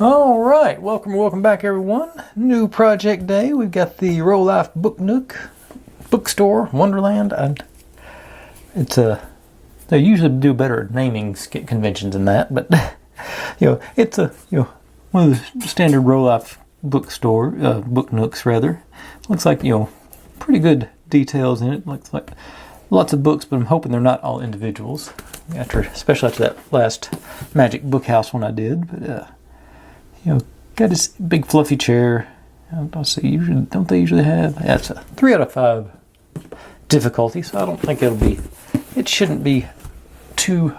Alright, welcome back everyone. New project day. We've got the Rolife Nook, Bookstore, Wonderland, and it's they usually do better at naming conventions than that, but it's one of the standard Rolife bookstore, book nooks rather. Looks like, pretty good details in it. Looks like lots of books, but I'm hoping they're not all individuals. Especially after that last Magic Book House one I did, but got this big fluffy chair. Don't they usually have? Yeah, it's a 3 out of 5 difficulty, so I don't think it shouldn't be too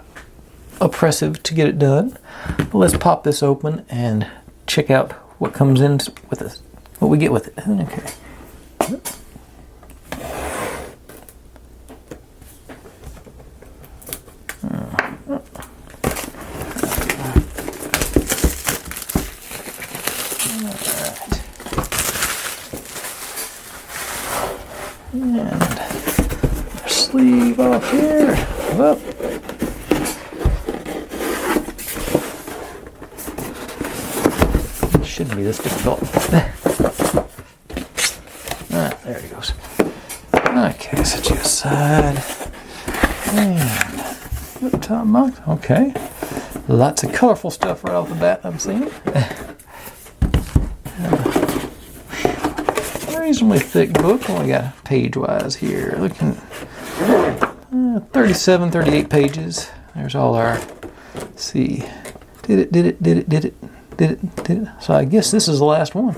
oppressive to get it done. But let's pop this open and check out what comes in with it, what we get with it. Okay. And sleeve off here. Up. Shouldn't be this difficult. There it goes. Okay, set you aside. And top box. Okay. Lots of colorful stuff right off the bat, I'm seeing. Reasonably thick book. Only got page-wise here. Looking 37, 38 pages. There's all our. Let's see. Did it. So I guess this is the last one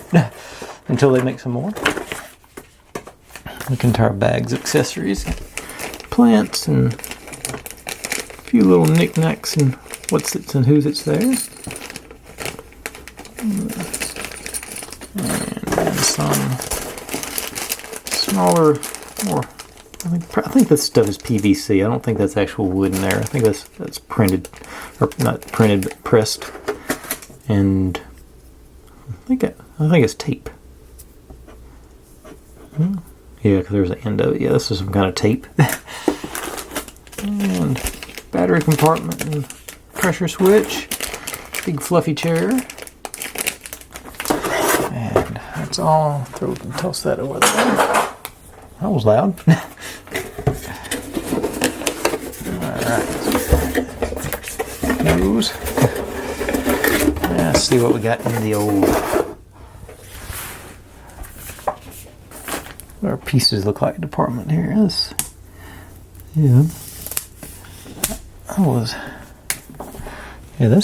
until they make some more. Look into our bags, accessories, plants, and a few little knickknacks and what's it and who's it's there. And some smaller, more. I think this stuff is PVC. I don't think that's actual wood in there. I think that's printed, or not printed, but pressed. And I think it's tape. Yeah, because there's an end of it. Yeah, this is some kind of tape. And battery compartment and pressure switch. Big fluffy chair. And that's all. Toss that over there. That was loud. Alright. Those. Let's see what we got in the old. What our pieces look like department here. This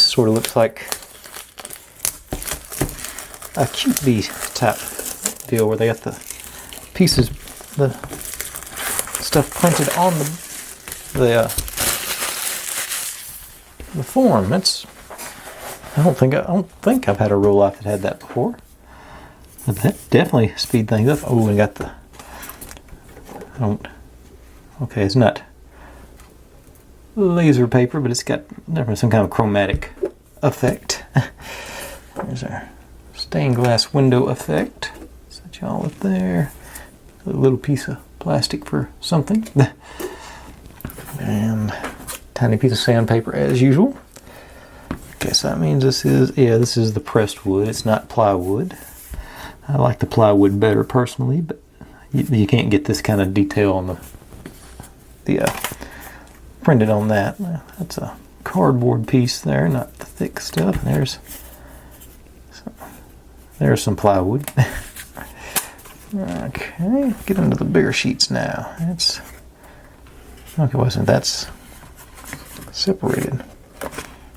sort of looks like a cute bee type deal where they got the pieces, the stuff printed on the form. I don't think I've had a Rolife that had that before. But that definitely speed things up. Oh, and got the. Okay, it's not laser paper, but it's got some kind of chromatic effect. There's our stained glass window effect. Set y'all up there. A little piece of plastic for something. And tiny piece of sandpaper as usual. Okay, so that means this is the pressed wood. It's not plywood. I like the plywood better personally, but you can't get this kind of detail on the printed on that. That's a cardboard piece there, not the thick stuff. There's some plywood. Okay, get into the bigger sheets now. That's separated.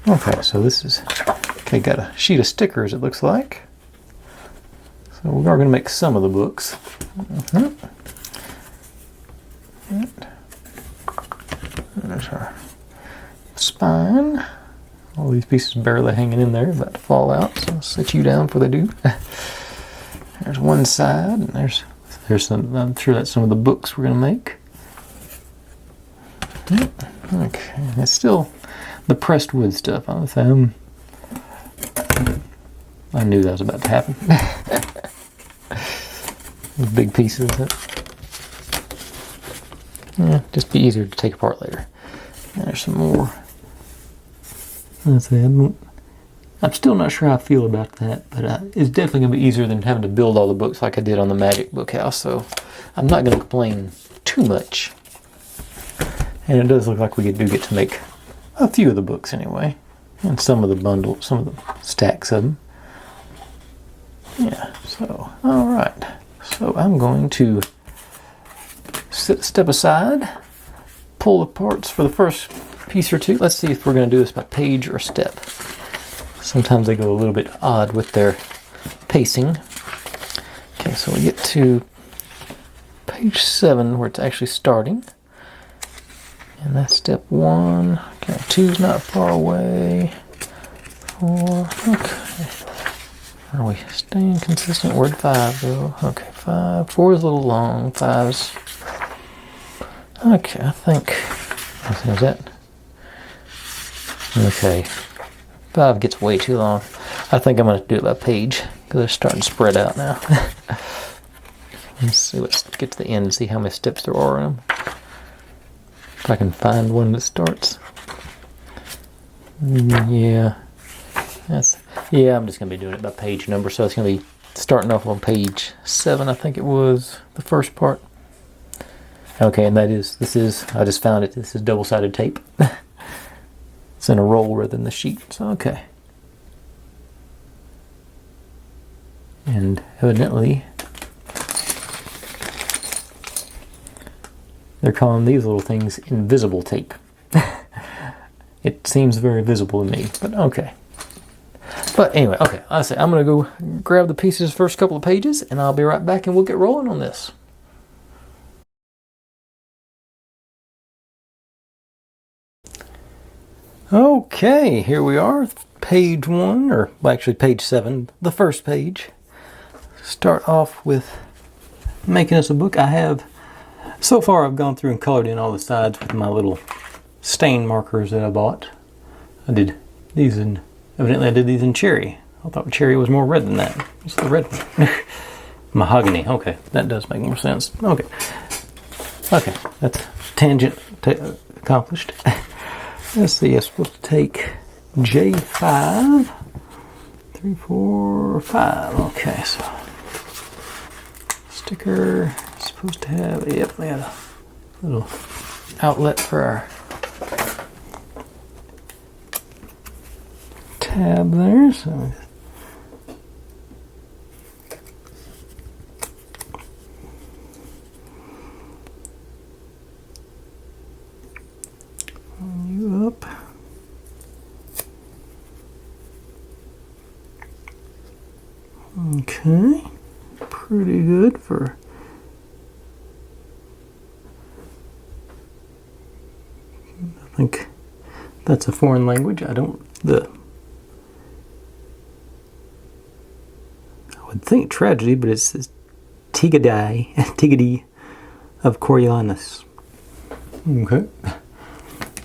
Okay, so this is got a sheet of stickers, it looks like. So we are going to make some of the books. There's our spine. All these pieces barely hanging in there, about to fall out, so I'll set you down before they do. There's one side, and there's some, I'm sure that's some of the books we're going to make. Okay, it's still the pressed wood stuff. I knew that was about to happen. Those big pieces. Just be easier to take apart later. There's some more. I'm still not sure how I feel about that, but it's definitely going to be easier than having to build all the books like I did on the Magic Book House, so I'm not going to complain too much. And it does look like we do get to make a few of the books anyway, and some of the stacks of them. Yeah, so, alright. So I'm going to step aside, pull the parts for the first piece or two. Let's see if we're going to do this by page or step. Sometimes they go a little bit odd with their pacing. Okay, so we get to page 7 where it's actually starting. And that's step 1. Okay, 2's not far away. 4, okay. Are we staying consistent? Word 5 though. Okay, 5. 4 is a little long. 5's... Okay, I think... Is that... Okay. 5 gets way too long. I think I'm going to do it by page because they're starting to spread out now. Let's see, let's get to the end and see how many steps there are in them. If I can find one that starts. Yeah. Yeah, I'm just going to be doing it by page number. So it's going to be starting off on page 7, I think it was, the first part. Okay, and this is, I just found it, this is double-sided tape. It's in a roll rather than the sheet, so okay. And evidently, they're calling these little things invisible tape. It seems very visible to me, but okay. But anyway, okay, I say I'm going to go grab the pieces first couple of pages, and I'll be right back and we'll get rolling on this. Okay, here we are, page 1, or actually page 7, the first page. Start off with making us a book. So far I've gone through and colored in all the sides with my little stain markers that I bought. Evidently I did these in cherry. I thought cherry was more red than that. It's the red one. Mahogany, okay, that does make more sense. Okay, that's tangent accomplished. Let's see, I'm supposed to take J5, 3, 4, 5. Okay, so sticker supposed to have, yep, we have a little outlet for our tab there. So you up. Okay, pretty good for I think that's a foreign language. I would think tragedy, but it's Tigadi of Coriolanus. Okay.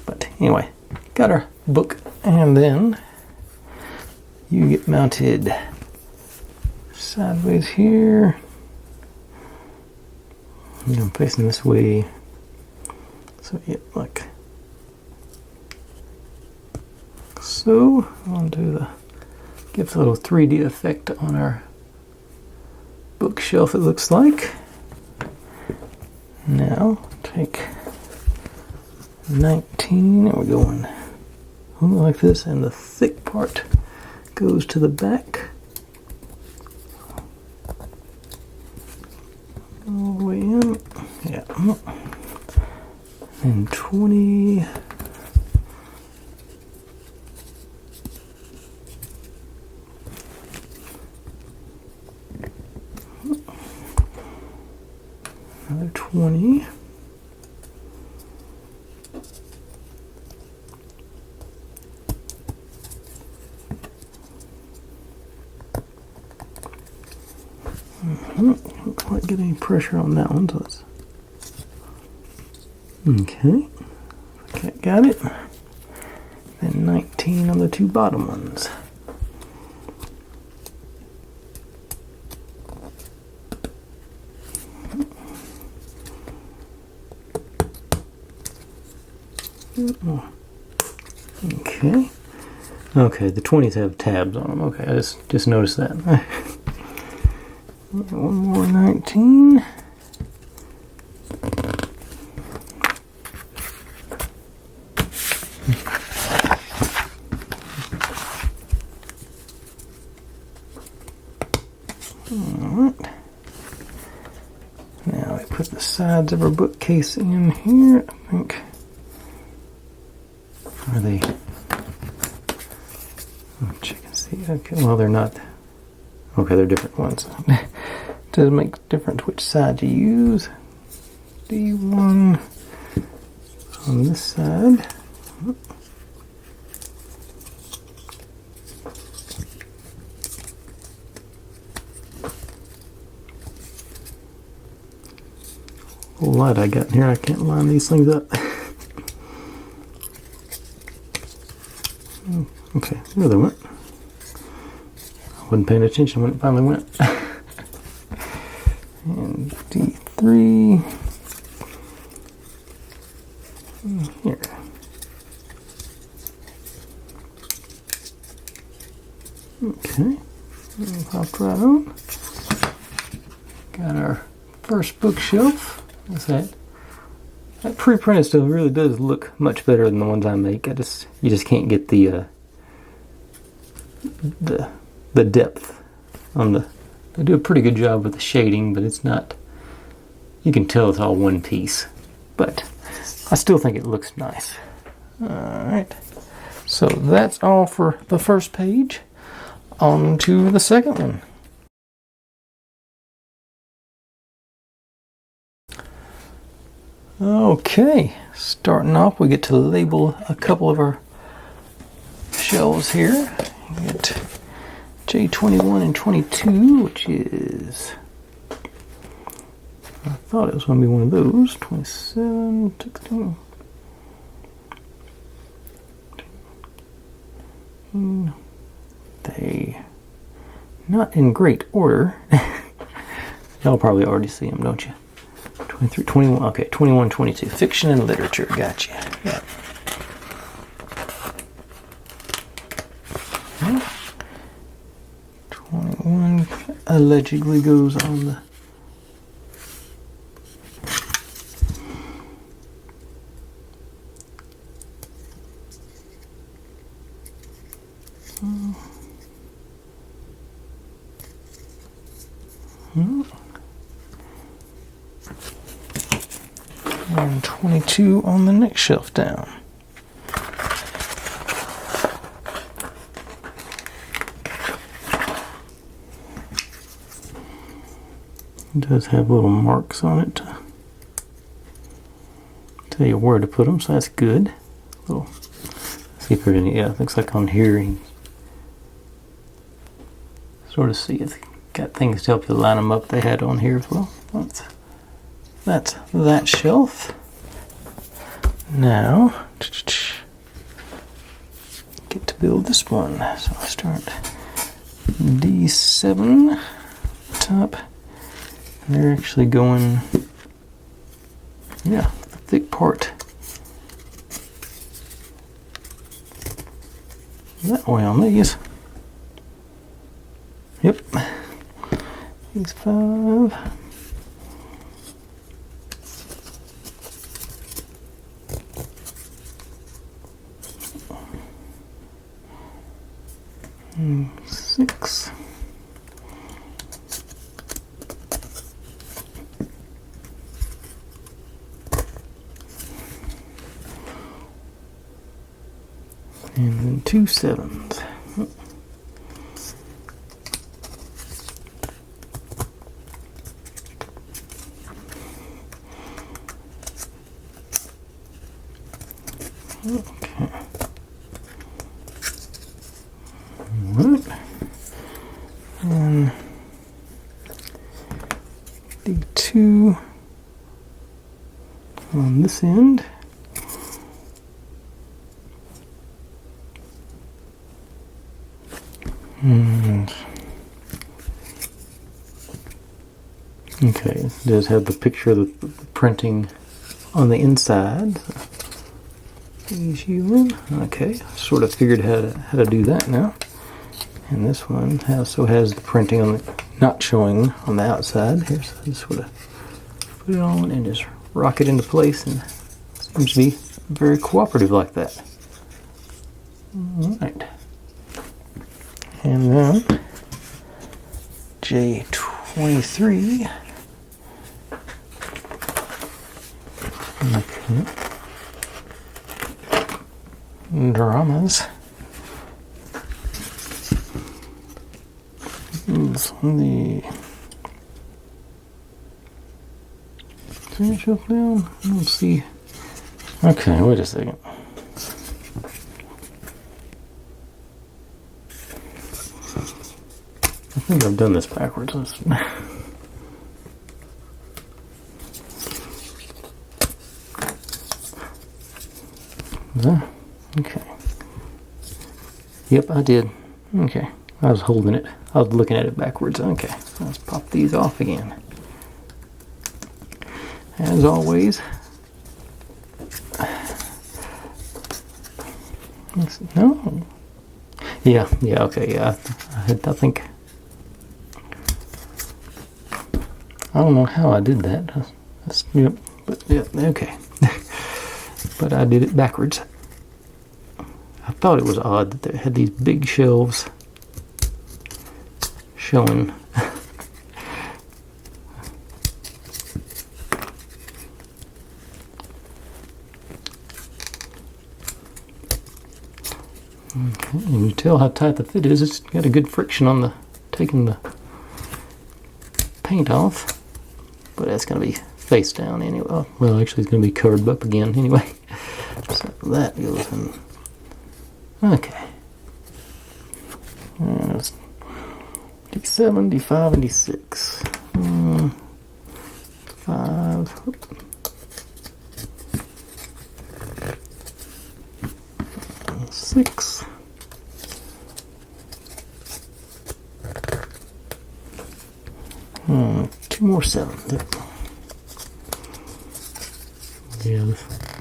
But anyway, got our book, and then you get mounted sideways here. I'm facing this way. So yeah, look. So I'll give a little 3D effect on our bookshelf, it looks like. Now take 19, and we're going like this, and the thick part goes to the back. All the way in. Yeah. And 20. Another 20. Don't quite get any pressure on that one, so let's... Okay. Okay, got it. Then 19 on the two bottom ones. Okay. Okay, the 20s have tabs on them. Okay, I just noticed that. One more 19. Alright. Now we put the sides of our bookcase in here. I think. Are they? Oh, check and see. Okay, well they're not. Okay, they're different ones. Does make a difference which side you use. D1 on this side. Whole lot I got in here. I can't line these things up. Okay, there they went. I wasn't paying attention when it finally went. And D3 here. Okay, popped right on. Got our first bookshelf. What's that? That pre-printed stuff really does look much better than the ones I make. You just can't get the depth on the. They do a pretty good job with the shading, but it's not. You can tell it's all one piece, but I still think it looks nice. All right, so that's all for the first page. On to the second one. Okay, starting off, we get to label a couple of our shelves here. We get J21 and 22, which is, I thought it was going to be one of those. 27, 16. They not in great order. Y'all probably already see them, don't you? 23, 21, okay, 21, 22. Fiction and literature, gotcha. Yeah. 21 allegedly goes on the and 22 on the next shelf down. It does have little marks on it to tell you where to put them, so that's good. Little, see if there's any, yeah, looks like on here you sort of see if got things to help you line them up. They had on here as well. That's that shelf. Now, get to build this one. So I'll start D7 top. They're actually going, yeah, the thick part that way on these. Yep. These 5. And 6. And then 2 7s. Okay. Alright. And D2 on this end. And okay, it does have the picture of the printing on the inside. Shield. Okay, sort of figured how to do that now. And this one also has the printing on the, not showing on the outside. Here's just sort of put it on and just rock it into place, and seems to be very cooperative like that. Alright. And then J23. Okay. Dramas. Is the finish up down? Let's see. Okay, wait a second. I think I've done this backwards. Okay. Yep, I did. Okay. I was holding it. I was looking at it backwards. Okay. Let's pop these off again. As always. No. Yeah, okay, yeah. I think. I don't know how I did that. Yep, but yeah, okay. But I did it backwards. I thought it was odd that they had these big shelves showing. Okay, and you tell how tight the fit is. It's got a good friction on the taking the paint off, but that's going to be face down anyway. Well, actually, it's going to be curved up again anyway. So that goes in. Okay. And it's D7, D5, and D6. 5. 6. Two more 7s. Yeah,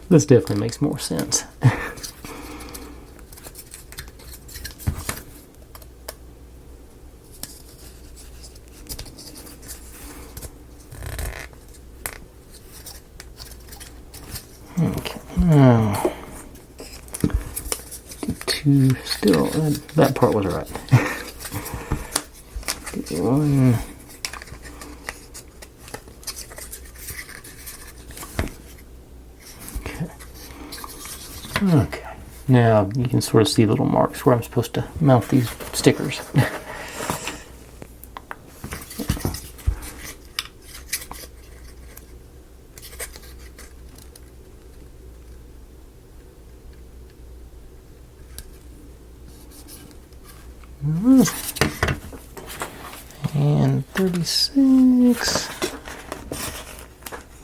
this definitely makes more sense. Okay, now D2 still, that part was right. D1. Okay, now you can sort of see little marks where I'm supposed to mount these stickers. And 36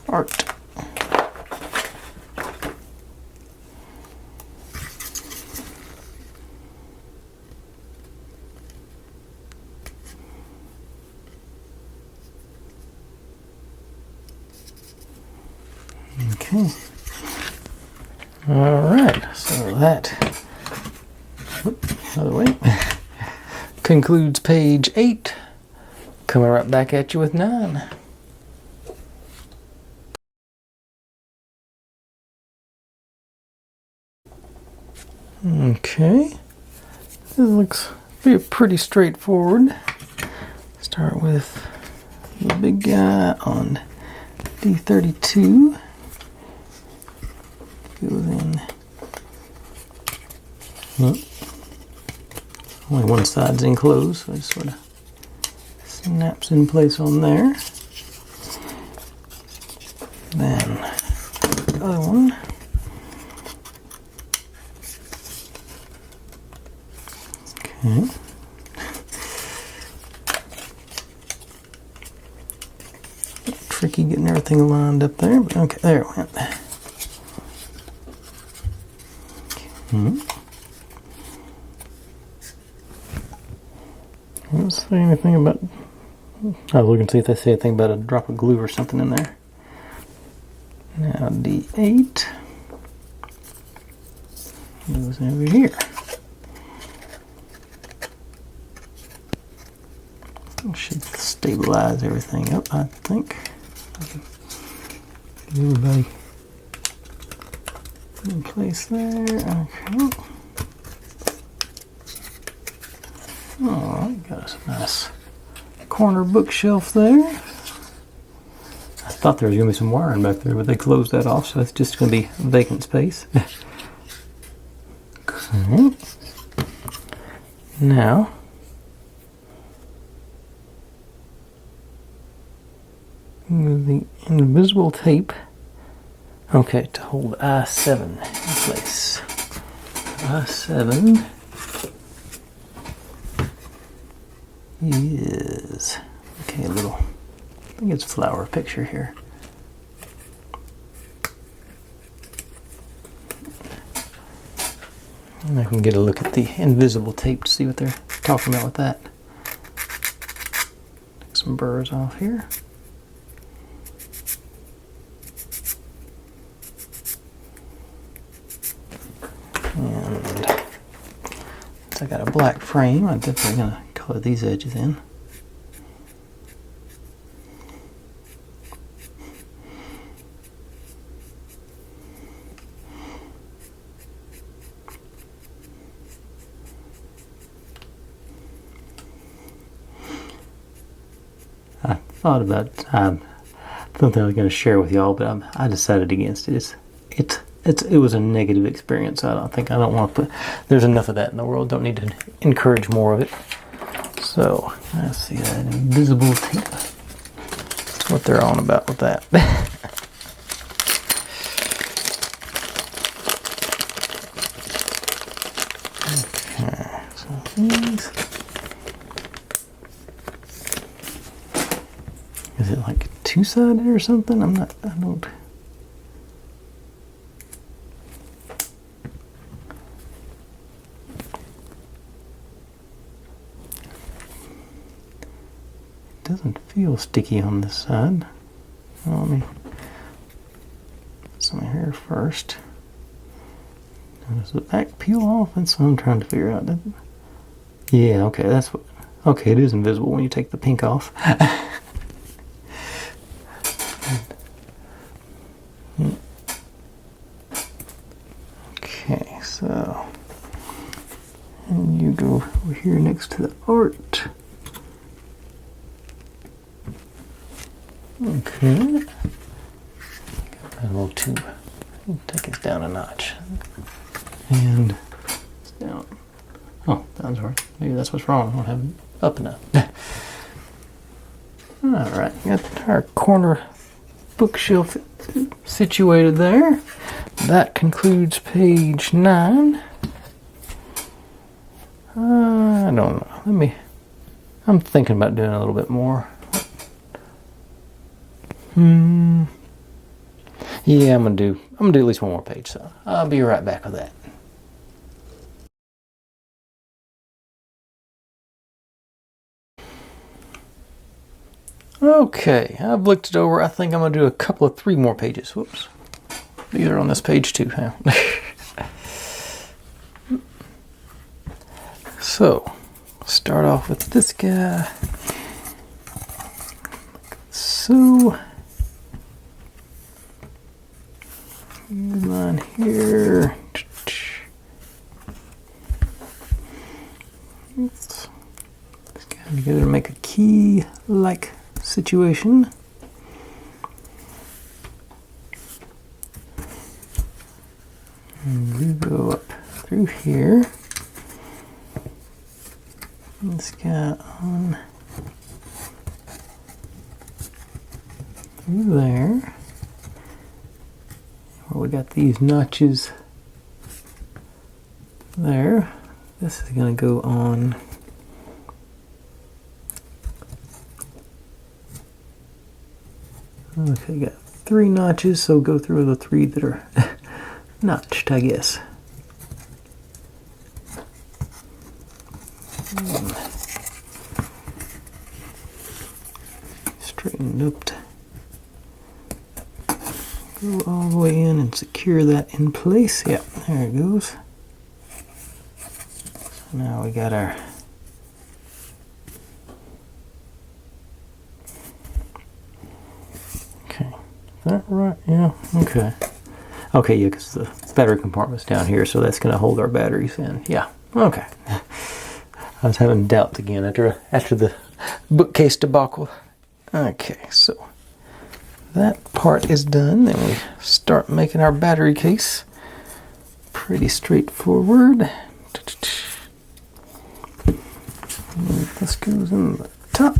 art. Okay. All right. So that, other way, concludes page 8. Coming right back at you with 9. Okay. This looks pretty straightforward. Start with the big guy on D32. Goes in. Oh. Only one side's enclosed, so it sort of snaps in place on there. Then the other one. Okay. Tricky getting everything lined up there, but okay, there it went. I don't say anything about. I was looking to see if they say anything about a drop of glue or something in there. Now D8. Goes over here. It should stabilize everything up, I think. Get everybody in place there. Okay. Alright, got us a nice corner bookshelf there. I thought there was going to be some wiring back there, but they closed that off, so it's just going to be vacant space. Okay. Now, the invisible tape, okay, to hold I-7 in place. I-7 is, okay, a little, I think it's a flower picture here. And I can get a look at the invisible tape to see what they're talking about with that. Take some burrs off here. And since I got a black frame, I'm definitely going to color these edges in. I thought about something I was going to share with y'all, but I decided against it. It was a negative experience. So I don't want to put. There's enough of that in the world. Don't need to encourage more of it. So let's see that invisible tape. That's what they're on about with that. Okay, so these. Is it like two-sided or something? I don't. It doesn't feel sticky on this side. Well, let me put some hair first. Does the back peel off? That's what I'm trying to figure out. Yeah, okay, that's what. Okay, it is invisible when you take the pink off. Okay, so, and you go over here next to the art. Okay. A little too. Take it down a notch. And it's down. Oh, down's right. Maybe that's what's wrong. I don't have it up enough. Alright, got our corner bookshelf situated there. That concludes page 9. I don't know. I'm thinking about doing a little bit more. Yeah, I'm gonna do at least one more page, so I'll be right back with that. Okay, I've looked it over. I think I'm gonna do a couple of 3 more pages. Whoops. These are on this page too, huh? So, start off with this guy. So, line here. Let's get it together to make a key-like situation. And we go up through here. This guy on through there. Where we got these notches there. This is going to go on okay, got 3 notches, so go through the 3 that are notched, I guess. Straighten up. Go all the way in and secure that in place. Yeah, there it goes. Now we got our okay. Is that right? Yeah. Okay. Okay, yeah, because the battery compartment's down here, so that's going to hold our batteries in. Yeah. Okay. I was having doubts again after the bookcase debacle. Okay, so that part is done. Then we start making our battery case. Pretty straightforward. This goes in the top.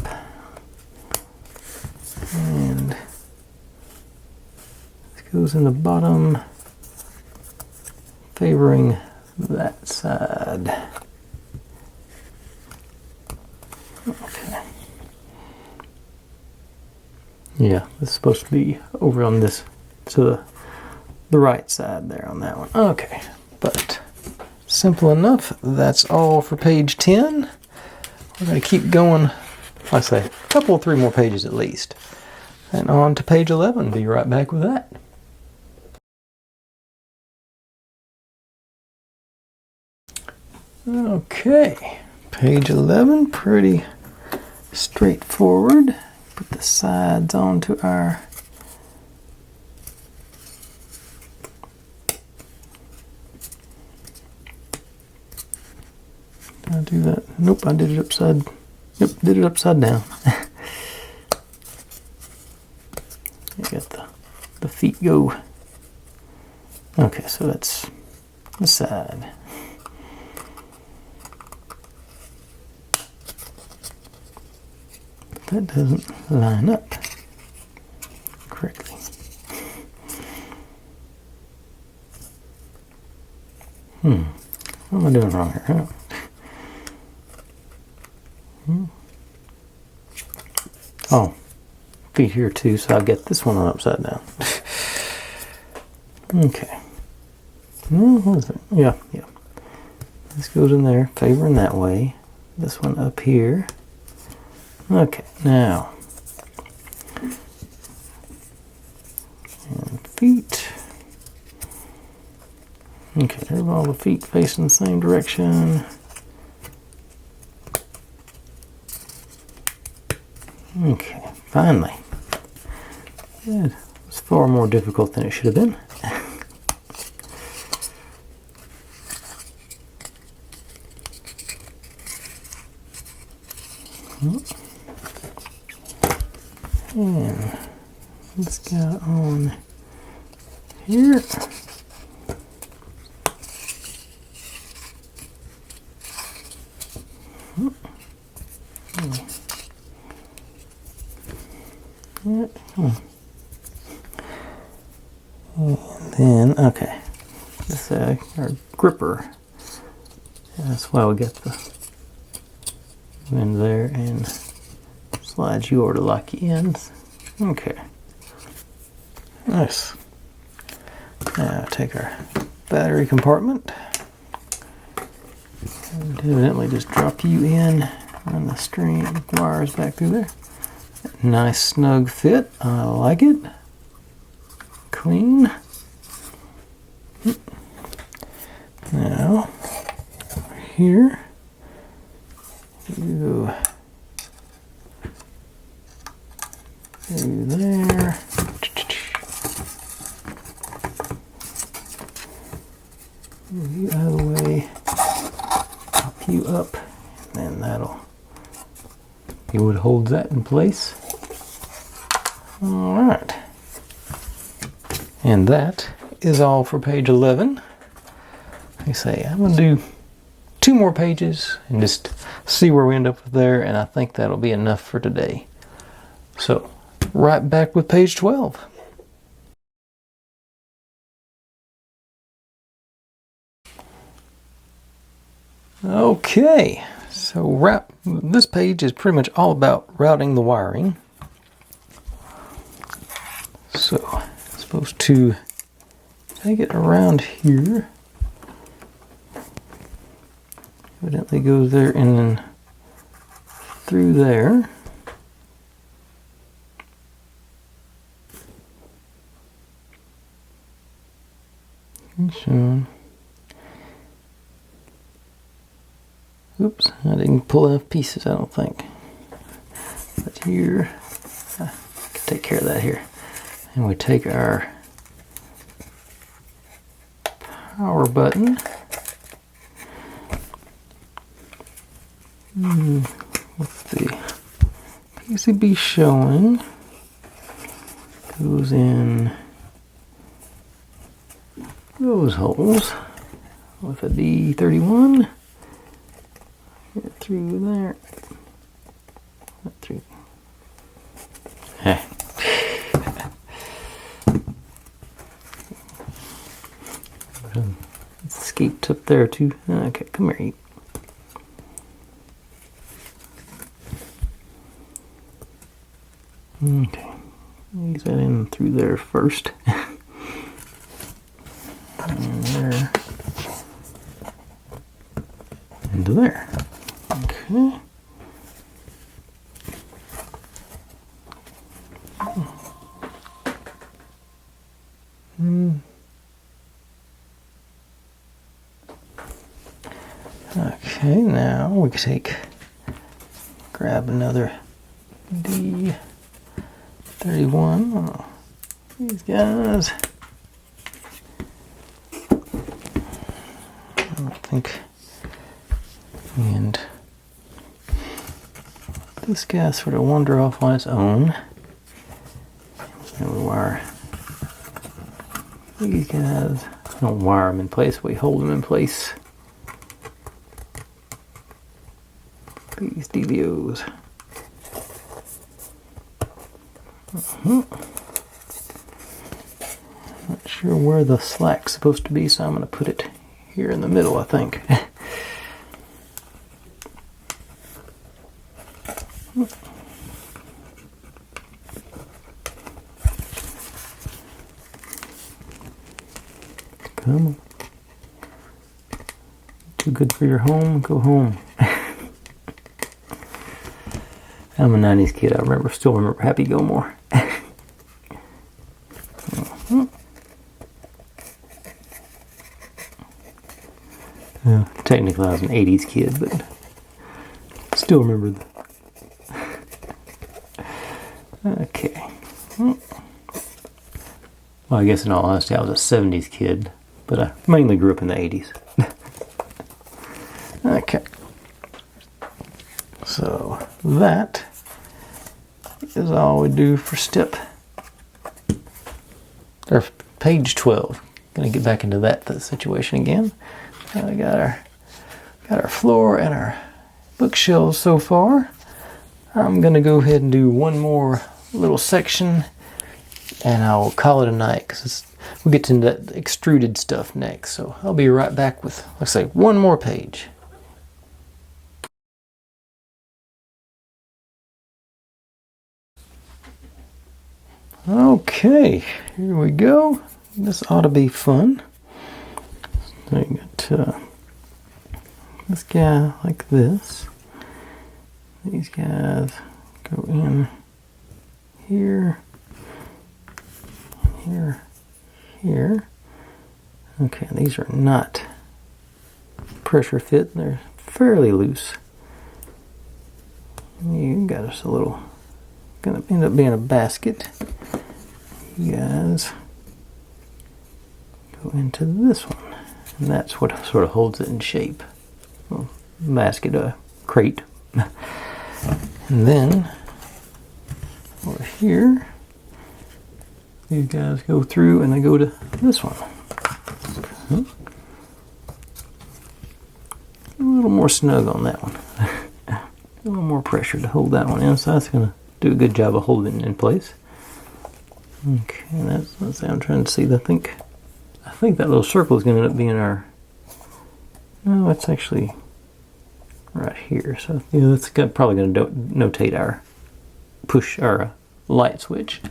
And this goes in the bottom, favoring that side. Okay. Yeah, it's supposed to be over on this, to the right side there on that one. Okay, but simple enough. That's all for page 10. We're going to keep going, like I say, a couple, 3 more pages at least. And on to page 11. Be right back with that. Okay, page 11, pretty straightforward. Put the sides onto our did I do that? Nope, I did it upside. Yep, did it upside down. You got the feet go. Okay, so that's the side. But that doesn't line up correctly. What am I doing wrong here? Huh? Oh, feet here too, so I'll get this one on upside down. Okay. What is it? Yeah. This goes in there, favoring that way. This one up here. Okay, now. And feet. Okay, there's all the feet facing the same direction. Okay, finally. It was far more difficult than it should have been. And let's go on here. And then, okay, this our gripper. That's why we got the in there and slides you over to lock you in. Okay, nice. Now take our battery compartment and evidently just drop you in, run the string wires back through there. Nice snug fit. I like it. Clean. Now, here you go through there. Move you out of the way. Pop you up, and then that'll. It would hold that in place. All right. And that is all for page 11. Like I say, I'm going to do 2 more pages and just see where we end up with there, and I think that'll be enough for today. So, right back with page 12. Okay, so this page is pretty much all about routing the wiring. So, I'm supposed to take it around here. Evidently goes there and then through there. So, Oops, I didn't pull enough pieces, I don't think. But here, I can take care of that here. And we take our power button. With the PCB showing, goes in those holes with a D31. Get through there. Not through. Escaped up there too. Okay, come here, eat. Okay, use that in through there first. And there. Into there. Okay. Okay, now we can grab another D31. Oh, these guys. I don't think. And this guy sort of wander off on its own. And we wire these guys. We don't wire them in place, we hold them in place. These DVOs. Not sure where the slack's supposed to be, so I'm going to put it here in the middle, I think. Come on. Too good for your home? Go home. I'm a 90s kid. I still remember Happy Gilmore. Technically I was an 80s kid, but still remember okay. Well, I guess in all honesty I was a 70s kid, but I mainly grew up in the 80s. Okay. So that is all we do for page 12. Gonna get back into that situation again. We got our floor and our bookshelves so far. I'm gonna go ahead and do one more little section, and I'll call it a night because we'll get into that extruded stuff next. So I'll be right back with, let's say, one more page. Okay, here we go. This ought to be fun. So you got this guy like this. These guys go in here, here, here. Okay, these are not pressure fit. They're fairly loose. You got us a little, gonna end up being a basket. You guys go into this one, and that's what sort of holds it in shape. Well, basket, crate. And then over here, these guys go through and they go to this one. Okay. A little more snug on that one. A little more pressure to hold that one in, so that's going to do a good job of holding it in place. Okay, let's see, I'm trying to see. I think that little circle is going to end up being our. No, it's actually right here. So yeah, that's probably going to notate our light switch.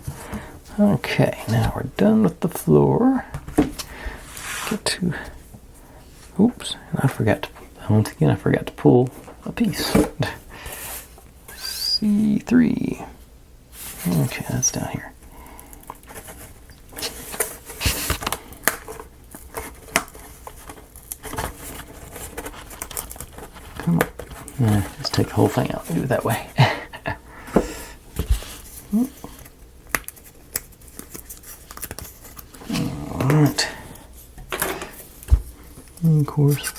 Okay, now we're done with the floor. Get to. Oops, and once again I forgot to pull a piece. C3. Okay, that's down here. Come on. Let's take the whole thing out and do it that way. Alright. And of course,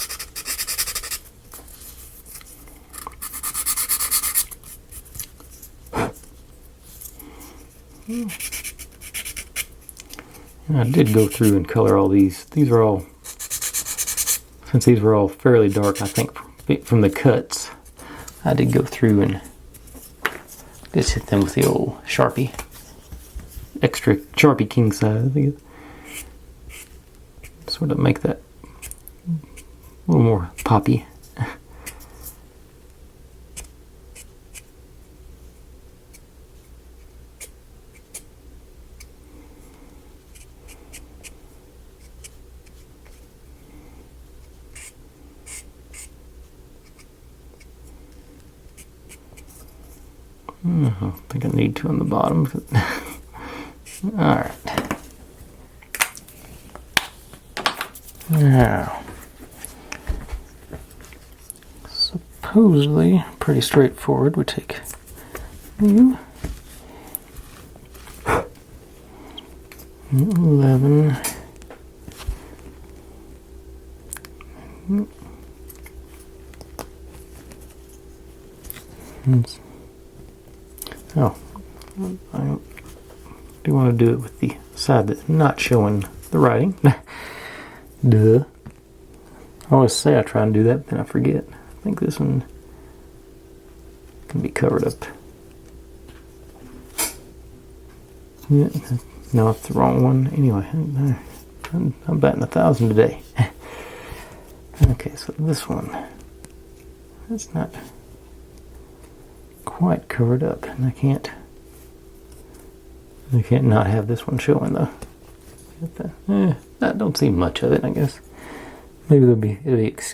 I did go through and color all these. These are all, since these were all fairly dark, I think from the cuts, I did go through and just hit them with the old Sharpie. Extra Sharpie king size, I think. Sort of make that a little more poppy. I don't think I need to on the bottom. Alright. Now, supposedly pretty straightforward. We take you 11. Oh, I do want to do it with the side that's not showing the writing. Duh. I always say I try and do that, but then I forget. I think this one can be covered up. Yeah, no, it's the wrong one. Anyway, I'm batting 1,000 today. Okay, so this one, that's not quite covered up, and I can't not have this one showing though. That don't see much of it, I guess. Maybe it'll be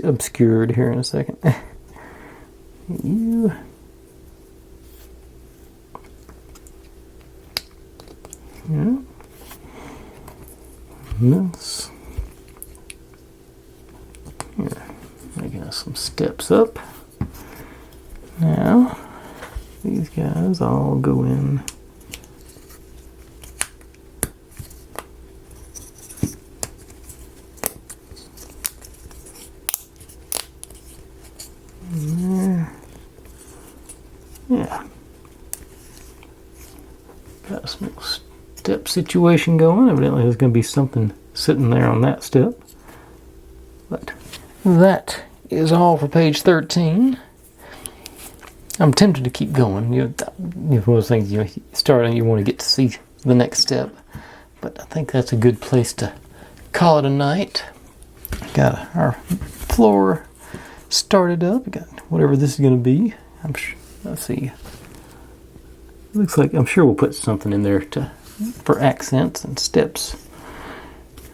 obscured here in a second. You. Yeah. This. Here, making us some steps up. Now, these guys all go in. Yeah. Got a small step situation going. Evidently there's going to be something sitting there on that step. But that is all for page 13. I'm tempted to keep going. One of those things, you start and you want to get to see the next step. But I think that's a good place to call it a night. Got our floor started up. Got whatever this is going to be. I'm sure. Let's see. Looks like I'm sure we'll put something in there for accents and steps.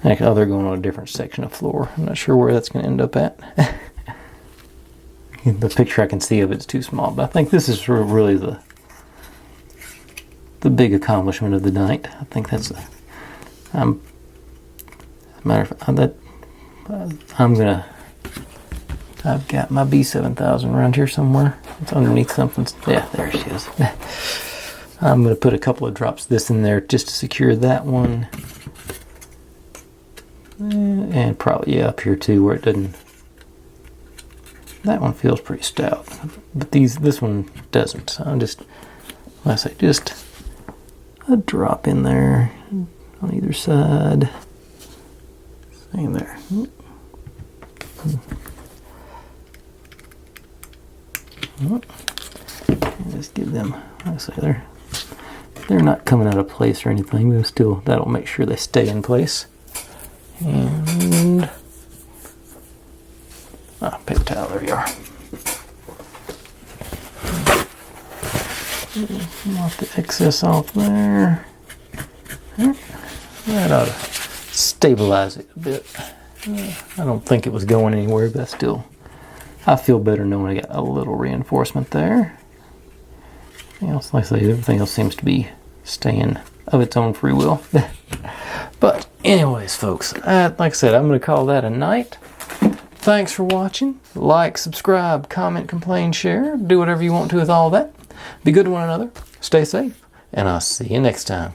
Actually, they're going on a different section of floor. I'm not sure where that's going to end up at. The picture I can see of it's too small, but I think this is really the big accomplishment of the night. I think that's matter of fact, I've got my B7000 around here somewhere. It's underneath something. Yeah, there she is. I'm going to put a couple of drops of this in there just to secure that one. And probably, yeah, up here too, where it doesn't. That one feels pretty stout, but this one doesn't. So I'm just, like I say, just a drop in there on either side. Same there. Just give them, like I say, they're not coming out of place or anything, but still, that'll make sure they stay in place. And paper towel, there you are. Mop the excess off there. That ought to stabilize it a bit. I don't think it was going anywhere, but still, I feel better knowing I got a little reinforcement there. Everything else, like I say, everything else seems to be staying of its own free will. But anyways, folks, like I said, I'm going to call that a night. Thanks for watching. Like, subscribe, comment, complain, share. Do whatever you want to with all that. Be good to one another. Stay safe. And I'll see you next time.